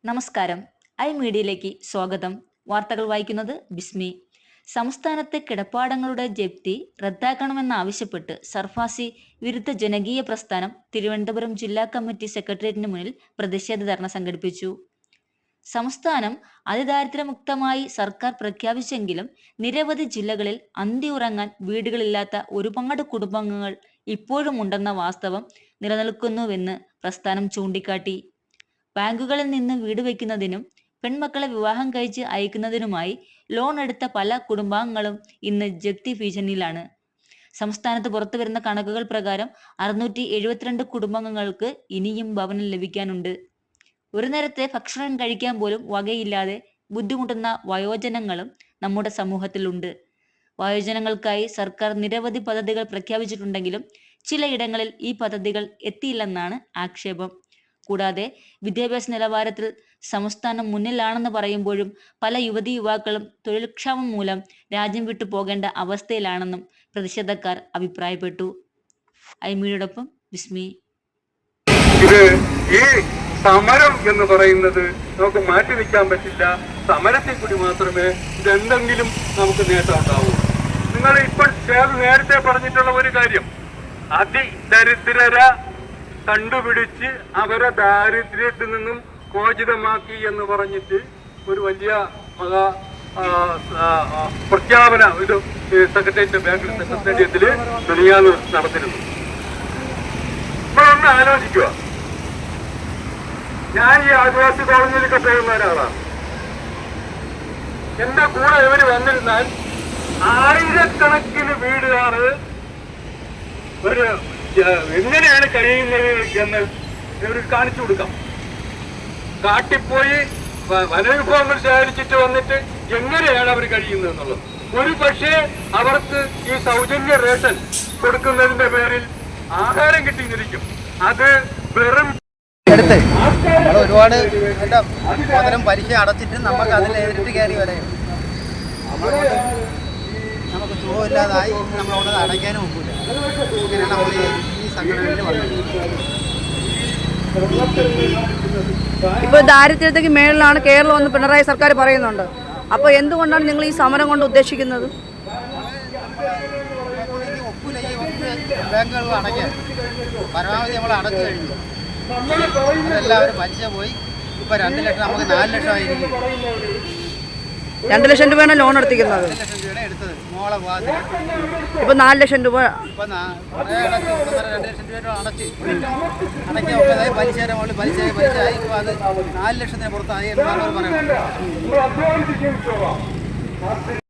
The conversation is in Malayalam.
നമസ്കാരം. മീഡിയയിലേക്ക് സ്വാഗതം. വാർത്തകൾ വായിക്കുന്നത് ബിസ്മി. സംസ്ഥാനത്തെ കിടപ്പാടങ്ങളുടെ ജപ്തി റദ്ദാക്കണമെന്നാവശ്യപ്പെട്ട് സർഫാസി വിരുദ്ധ ജനകീയ പ്രസ്ഥാനം തിരുവനന്തപുരം ജില്ലാ കമ്മിറ്റി സെക്രട്ടേറിയറ്റിന് മുന്നിൽ പ്രതിഷേധ ധർണ സംഘടിപ്പിച്ചു. സംസ്ഥാനം അതിദാരിദ്ര്യമുക്തമായി സർക്കാർ പ്രഖ്യാപിച്ചെങ്കിലും നിരവധി ജില്ലകളിൽ അന്തിയുറങ്ങാൻ വീടുകളില്ലാത്ത ഒരുപാട് കുടുംബാംഗങ്ങൾ ഇപ്പോഴും ഉണ്ടെന്ന വാസ്തവം നിലനിൽക്കുന്നുവെന്ന് പ്രസ്ഥാനം ചൂണ്ടിക്കാട്ടി. ബാങ്കുകളിൽ നിന്ന് വീട് വയ്ക്കുന്നതിനും പെൺമക്കളെ വിവാഹം കഴിച്ച് അയക്കുന്നതിനുമായി ലോൺ എടുത്ത പല കുടുംബാംഗങ്ങളും ഇന്ന് ജപ്തി ഭീഷണിയിലാണ്. സംസ്ഥാനത്ത് പുറത്തുവരുന്ന കണക്കുകൾ പ്രകാരം 672 കുടുംബാംഗങ്ങൾക്ക് ഇനിയും ഭവനം ലഭിക്കാനുണ്ട്. ഒരു നേരത്തെ ഭക്ഷണം കഴിക്കാൻ പോലും വകയില്ലാതെ ബുദ്ധിമുട്ടുന്ന വയോജനങ്ങളും നമ്മുടെ സമൂഹത്തിലുണ്ട്. വയോജനങ്ങൾക്കായി സർക്കാർ നിരവധി പദ്ധതികൾ പ്രഖ്യാപിച്ചിട്ടുണ്ടെങ്കിലും ചിലയിടങ്ങളിൽ ഈ പദ്ധതികൾ എത്തിയില്ലെന്നാണ് ആക്ഷേപം. കൂടാതെ വിദ്യാഭ്യാസ നിലവാരത്തിൽ സംസ്ഥാനം മുന്നിലാണെന്ന് പറയുമ്പോഴും പല യുവതി യുവാക്കളും തൊഴിൽക്ഷാമം മൂലം രാജ്യം വിട്ടു പോകേണ്ട അവസ്ഥയിലാണെന്നും പ്രതിഷേധക്കാർ അഭിപ്രായപ്പെട്ടു. ഐമീഡിയോടൊപ്പം ബിസ്മി. ഇത് ഈ സമരം എന്ന് പറയുന്നത് നമുക്ക് മാറ്റി നിൽക്കാൻ പറ്റില്ല. സമരത്തിൽ കൂടി മാത്രമേ ഇതെന്തെങ്കിലും നമുക്ക് നേട്ടം ഉണ്ടാവൂ. നിങ്ങൾ ഇപ്പോൾ നേരത്തെ പറഞ്ഞിട്ടുള്ള ഒരു കാര്യം, അതിദരിദ്രരെ കണ്ടുപിടിച്ച് അവരെ ദാരിദ്ര്യത്തിൽ നിന്നും മോചിതമാക്കി എന്ന് പറഞ്ഞിട്ട് ഒരു വലിയ പ്രഖ്യാപന ഒരു സെക്രട്ടേറിയറ്റ് ബാങ്ക് സെക്രട്ടേറിയറ്റിൽ ദുനിയാവ് നടത്തിരുന്നു. നമ്മളൊന്ന് ആലോചിക്കുക, ഞാൻ ഈ ആദിവാസി കോളനിയിലൊക്കെ പോകുന്ന ഒരാളാണ്. എന്റെ കൂടെ ഇവര് വന്നിരുന്നാൽ ആയിരക്കണക്കിന് വീടുകാർ ഒരു എങ്ങനെയാണ് കഴിയുന്നത് എന്ന് ഇവർ കാണിച്ചു കൊടുക്കാം. കാട്ടിപ്പോയി വനവിഭവങ്ങൾ ശേഖരിച്ചിട്ട് വന്നിട്ട് എങ്ങനെയാണ് അവർ കഴിയുന്നത് എന്നുള്ളത്. ഒരു പക്ഷേ അവർക്ക് ഈ സൗജന്യ റേഷൻ കൊടുക്കുന്നതിന്റെ പേരിൽ ആഹാരം കിട്ടിയിരിക്കും. അത് വെറും ഒരുപാട് പകരം പലിശ അടച്ചിട്ട് നമുക്ക് അതിൽ നേരിട്ട് കയറി വരെ നമുക്ക് സുഖമില്ലാതായി നമ്മളവിടെ അടയ്ക്കാനും ഒക്കില്ല. അങ്ങനെയാണ് നമ്മൾ ഈ സംഘടനയിൽ വന്നത്. ഇപ്പോൾ ദാരിദ്ര്യത്തേക്ക് മേളിലാണ് കേരളം എന്ന് പിണറായി സർക്കാർ പറയുന്നുണ്ട്. അപ്പോൾ എന്തുകൊണ്ടാണ് നിങ്ങൾ ഈ സമരം കൊണ്ട് ഉദ്ദേശിക്കുന്നത്? ഒക്കില്ല, ഈ ബാങ്കുകളിൽ അടയ്ക്കാൻ പരമാവധി നമ്മൾ അടച്ചു കഴിഞ്ഞു. എല്ലാവരും പലിശ പോയി. ഇപ്പോൾ 2 ലക്ഷം, നമുക്ക് 4 ലക്ഷം ആയിരിക്കും. 2 ലക്ഷം രൂപയാണ് ലോൺ എടുത്തിരിക്കുന്നത്. 2 ലക്ഷം രൂപയാണ് എടുത്തത് മോളെ വിവാഹത്തിന്. ഇപ്പോൾ 4 ലക്ഷം രൂപ. ഇപ്പം 2 ലക്ഷം രൂപ അടയ്ക്കാൻ പലിശയുടെ മുകളിൽ പലിശയായി. ഇപ്പോൾ അത് 4 ലക്ഷത്തിന് പുറത്തായി എന്നാണ് പറയുന്നത്.